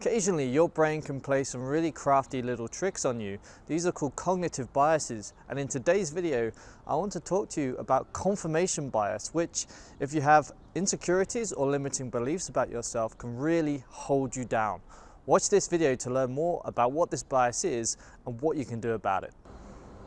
Occasionally, your brain can play some really crafty little tricks on you. These are called cognitive biases. And in today's video, I want to talk to you about confirmation bias, which, if you have insecurities or limiting beliefs about yourself, can really hold you down. Watch this video to learn more about what this bias is and what you can do about it.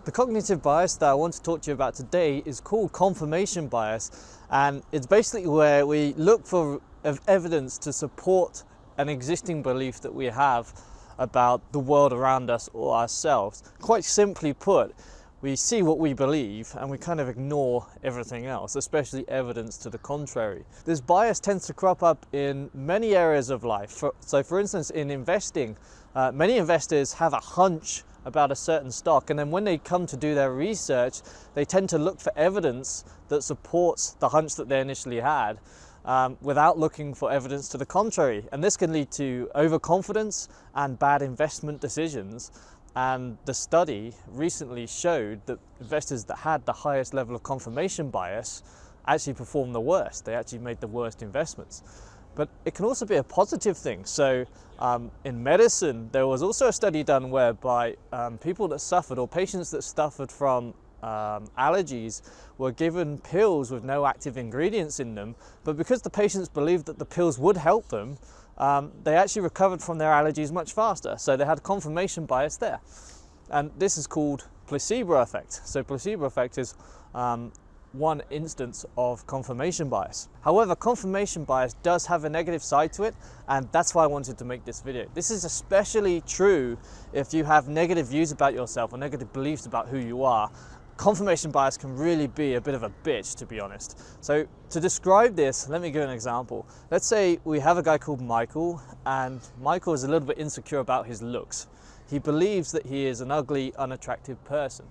The cognitive bias that I want to talk to you about today is called confirmation bias, and it's basically where we look for evidence to support an existing belief that we have about the world around us or ourselves. Quite simply put, we see what we believe and we kind of ignore everything else, especially evidence to the contrary. This bias tends to crop up in many areas of life. So for instance, in investing, many investors have a hunch about a certain stock, and then when they come to do their research, they tend to look for evidence that supports the hunch that they initially had, without looking for evidence to the contrary. And this can lead to overconfidence and bad investment decisions. And the study recently showed that investors that had the highest level of confirmation bias actually performed the worst. They actually made the worst investments. But it can also be a positive thing. So in medicine, there was also a study done whereby people that suffered, or patients that suffered from allergies, were given pills with no active ingredients in them, but because the patients believed that the pills would help them, they actually recovered from their allergies much faster. So they had confirmation bias there. And this is called placebo effect. So placebo effect is one instance of confirmation bias. However, confirmation bias does have a negative side to it, and that's why I wanted to make this video. This is especially true if you have negative views about yourself or negative beliefs about who you are. Confirmation bias can really be a bit of a bitch, to be honest. So to describe this, let me give an example. Let's say we have a guy called Michael, and Michael is a little bit insecure about his looks. He believes that he is an ugly, unattractive person.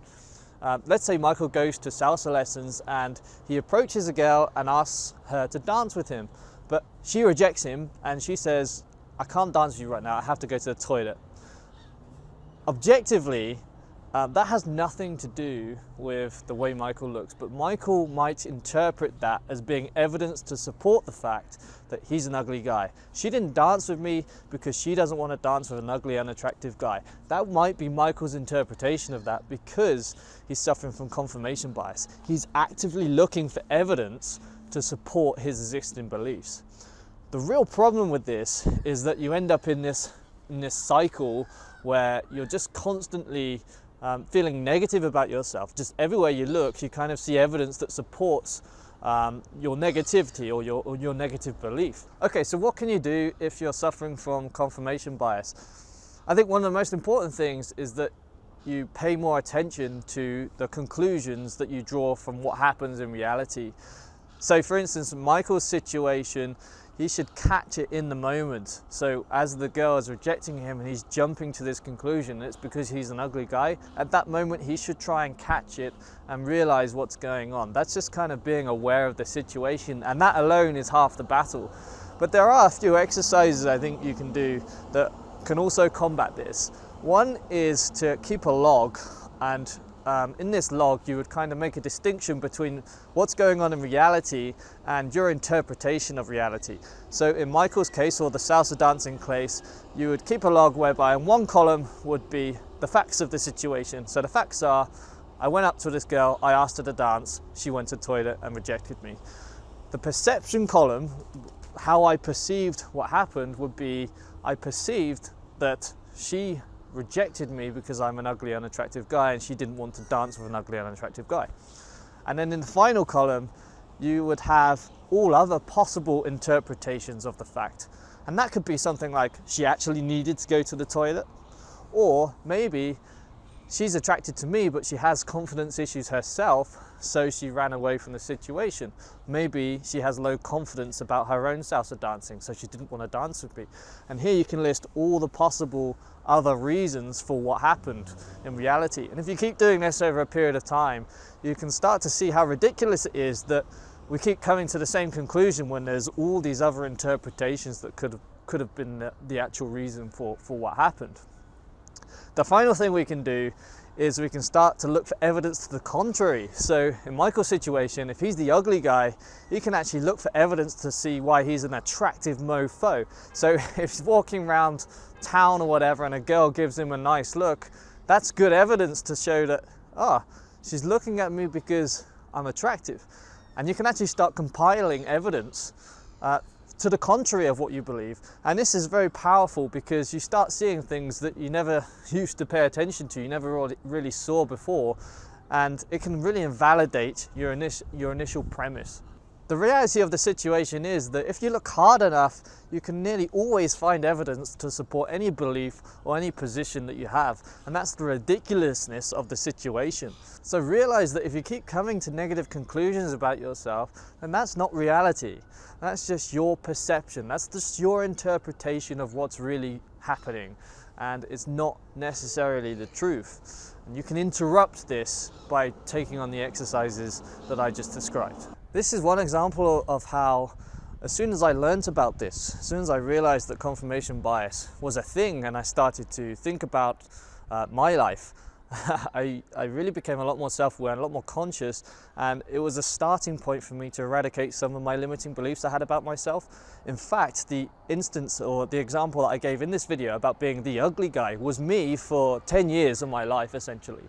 Let's say Michael goes to salsa lessons and he approaches a girl and asks her to dance with him, but she rejects him and she says, "I can't dance with you right now, I have to go to the toilet." Objectively, that has nothing to do with the way Michael looks, but Michael might interpret that as being evidence to support the fact that he's an ugly guy. She didn't dance with me because she doesn't want to dance with an ugly, unattractive guy. That might be Michael's interpretation of that because he's suffering from confirmation bias. He's actively looking for evidence to support his existing beliefs. The real problem with this is that you end up in this cycle where you're just constantly feeling negative about yourself. Just everywhere you look, you kind of see evidence that supports your negativity or your negative belief. Okay, so what can you do if you're suffering from confirmation bias? I think one of the most important things is that you pay more attention to the conclusions that you draw from what happens in reality. So for instance, in Michael's situation, he should catch it in the moment. So as the girl is rejecting him and he's jumping to this conclusion, it's because he's an ugly guy. At that moment, he should try and catch it and realize what's going on. That's just kind of being aware of the situation, and that alone is half the battle. But there are a few exercises I think you can do that can also combat this. One is to keep a log, and in this log you would kind of make a distinction between what's going on in reality and your interpretation of reality. So in Michael's case, or the salsa dancing case, you would keep a log whereby in one column would be the facts of the situation. So the facts are, I went up to this girl, I asked her to dance, she went to the toilet and rejected me. The perception column, how I perceived what happened, would be, I perceived that she rejected me because I'm an ugly, unattractive guy and she didn't want to dance with an ugly, unattractive guy. And then in the final column, you would have all other possible interpretations of the fact. And that could be something like, she actually needed to go to the toilet, or maybe she's attracted to me but she has confidence issues herself, so she ran away from the situation. Maybe she has low confidence about her own salsa dancing, so she didn't want to dance with me. And here you can list all the possible other reasons for what happened in reality. And if you keep doing this over a period of time, you can start to see how ridiculous it is that we keep coming to the same conclusion when there's all these other interpretations that could have been the actual reason for what happened. The final thing we can do is we can start to look for evidence to the contrary. So in Michael's situation, if he's the ugly guy, you can actually look for evidence to see why he's an attractive mofo. So if he's walking around town or whatever and a girl gives him a nice look, that's good evidence to show that, oh, she's looking at me because I'm attractive. And you can actually start compiling evidence to the contrary of what you believe. And this is very powerful because you start seeing things that you never used to pay attention to, you never really saw before, and it can really invalidate your initial premise. The reality of the situation is that if you look hard enough, you can nearly always find evidence to support any belief or any position that you have. And that's the ridiculousness of the situation. So realize that if you keep coming to negative conclusions about yourself, then that's not reality. That's just your perception. That's just your interpretation of what's really happening. And it's not necessarily the truth. And you can interrupt this by taking on the exercises that I just described. This is one example of how, as soon as I learned about this, as soon as I realized that confirmation bias was a thing and I started to think about my life, I really became a lot more self-aware and a lot more conscious, and it was a starting point for me to eradicate some of my limiting beliefs I had about myself. In fact, the instance or the example that I gave in this video about being the ugly guy was me for 10 years of my life, essentially.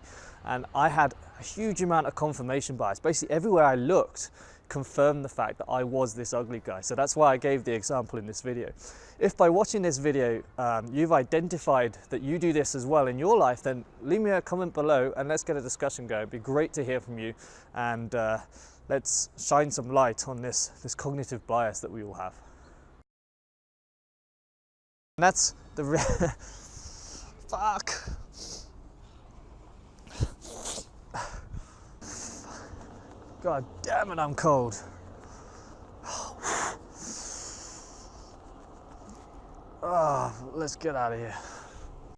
And I had a huge amount of confirmation bias. Basically, everywhere I looked confirmed the fact that I was this ugly guy. So that's why I gave the example in this video. If by watching this video, you've identified that you do this as well in your life, then leave me a comment below and let's get a discussion going. It'd be great to hear from you, and let's shine some light on this cognitive bias that we all have. And that's the fuck. God damn it, I'm cold. Oh, let's get out of here.